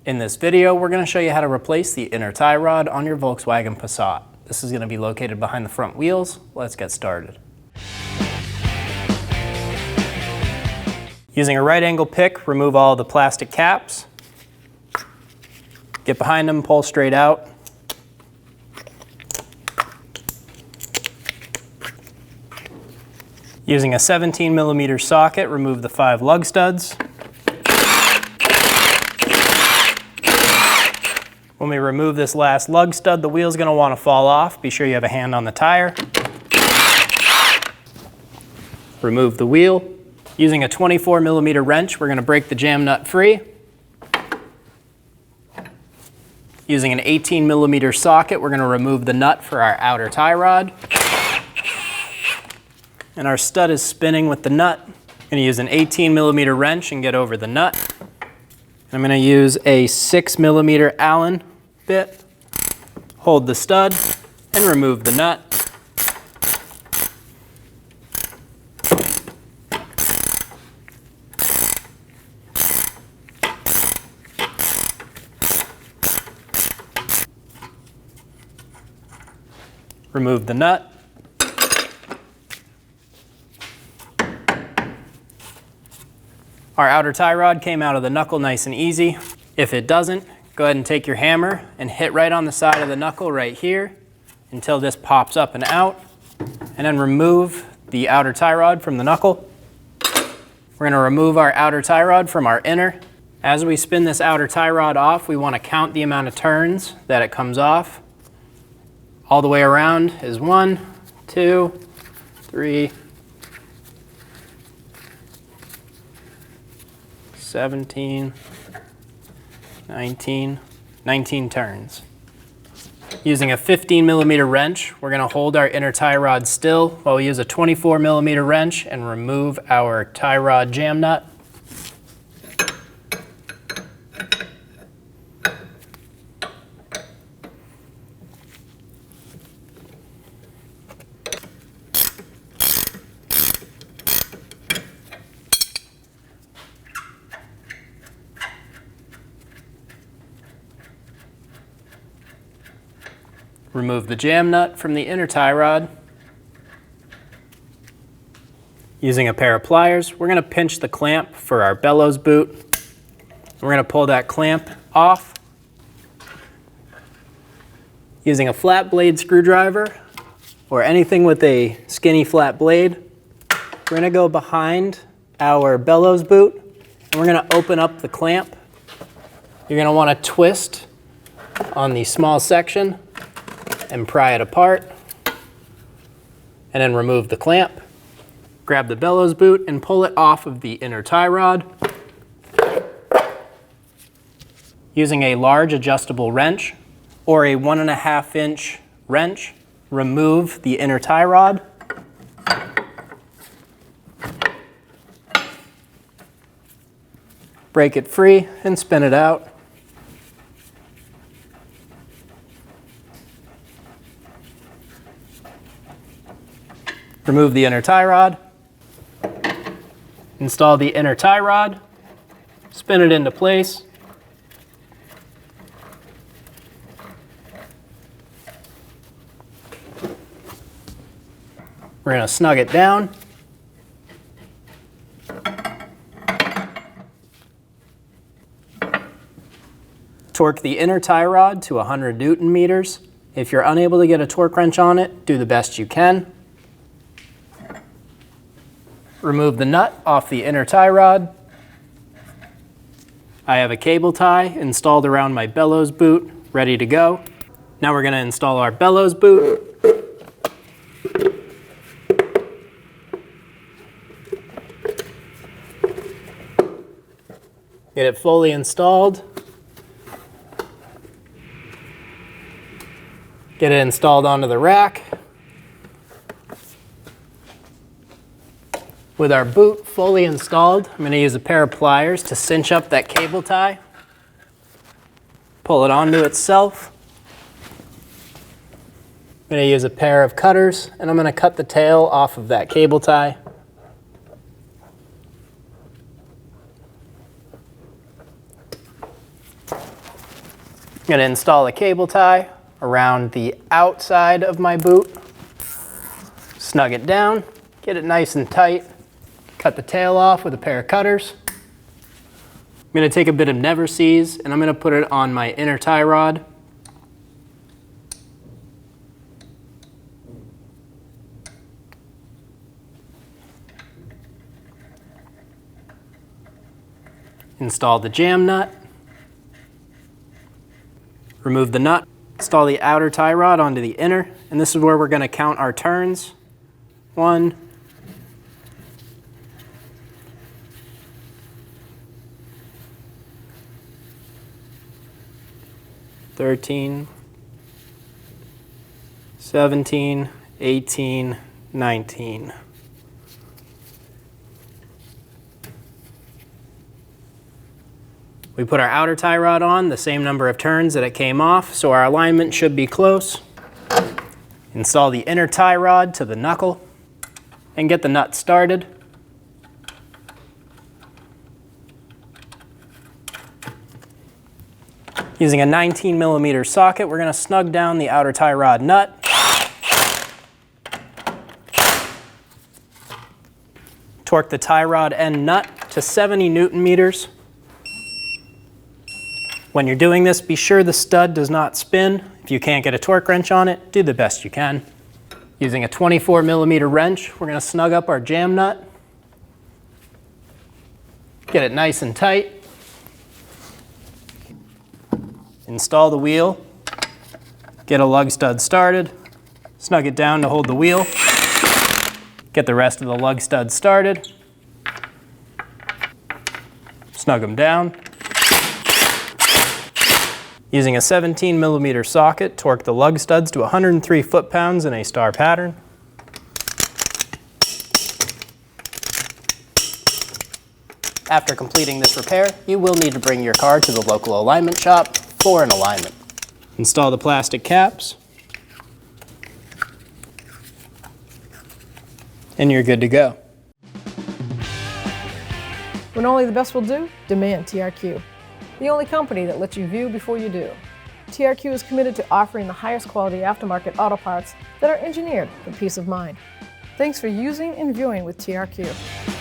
In this video, we're going to show you how to replace the inner tie rod on your Volkswagen Passat. This is going to be located behind the front wheels. Let's get started. Using a right angle pick, remove all the plastic caps. Get behind them, pull straight out. Using a 17mm socket, remove the 5 lug studs. When we remove this last lug stud, the wheel's going to want to fall off. Be sure you have a hand on the tire. Remove the wheel. Using a 24mm wrench, we're going to break the jam nut free. Using an 18mm socket, we're going to remove the nut for our outer tie rod. And our stud is spinning with the nut. I'm going to use an 18mm wrench and get over the nut. I'm going to use a 6mm Allen bit, hold the stud, and remove the nut. Remove the nut. Our outer tie rod came out of the knuckle nice and easy. If it doesn't, go ahead and take your hammer and hit right on the side of the knuckle right here until this pops up and out, and then remove the outer tie rod from the knuckle. We're going to remove our outer tie rod from our inner. As we spin this outer tie rod off, we want to count the amount of turns that it comes off. All the way around is 1, 2, 3, 17, 19 turns. Using a 15mm wrench, we're going to hold our inner tie rod still while we use a 24mm wrench and remove our tie rod jam nut. Remove the jam nut from the inner tie rod. Using a pair of pliers, we're going to pinch the clamp for our bellows boot. We're going to pull that clamp off. Using a flat blade screwdriver or anything with a skinny flat blade, we're going to go behind our bellows boot and we're going to open up the clamp. You're going to want to twist on the small section and pry it apart, and then remove the clamp. Grab the bellows boot and pull it off of the inner tie rod. Using a large adjustable wrench or a 1.5-inch wrench, remove the inner tie rod. Break it free and spin it out. Remove the inner tie rod, install the inner tie rod, spin it into place. We're going to snug it down. Torque the inner tie rod to 100 Newton meters. If you're unable to get a torque wrench on it, do the best you can. Remove the nut off the inner tie rod. I have a cable tie installed around my bellows boot, ready to go. Now we're going to install our bellows boot. Get it fully installed. Get it installed onto the rack. With our boot fully installed, I'm going to use a pair of pliers to cinch up that cable tie. Pull it onto itself. I'm going to use a pair of cutters and I'm going to cut the tail off of that cable tie. I'm going to install a cable tie around the outside of my boot. Snug it down, get it nice and tight. Cut the tail off with a pair of cutters. I'm going to take a bit of Never Seas and I'm going to put it on my inner tie rod. Install the jam nut. Remove the nut. Install the outer tie rod onto the inner, and this is where we're going to count our turns. 1, 13, 17, 18, 19. We put our outer tie rod on the same number of turns that it came off, so our alignment should be close. Install the inner tie rod to the knuckle and get the nut started. Using a 19mm socket, we're going to snug down the outer tie rod nut. Torque the tie rod end nut to 70 Newton-meters. When you're doing this, be sure the stud does not spin. If you can't get a torque wrench on it, do the best you can. Using a 24mm wrench, we're going to snug up our jam nut. Get it nice and tight. Install the wheel. Get a lug stud started. Snug it down to hold the wheel. Get the rest of the lug studs started. Snug them down. Using a 17mm socket, torque the lug studs to 103 foot-pounds in a star pattern. After completing this repair, you will need to bring your car to the local alignment shop for an alignment. Install the plastic caps, and you're good to go. When only the best will do, demand TRQ. The only company that lets you view before you do. TRQ is committed to offering the highest quality aftermarket auto parts that are engineered for peace of mind. Thanks for using and viewing with TRQ.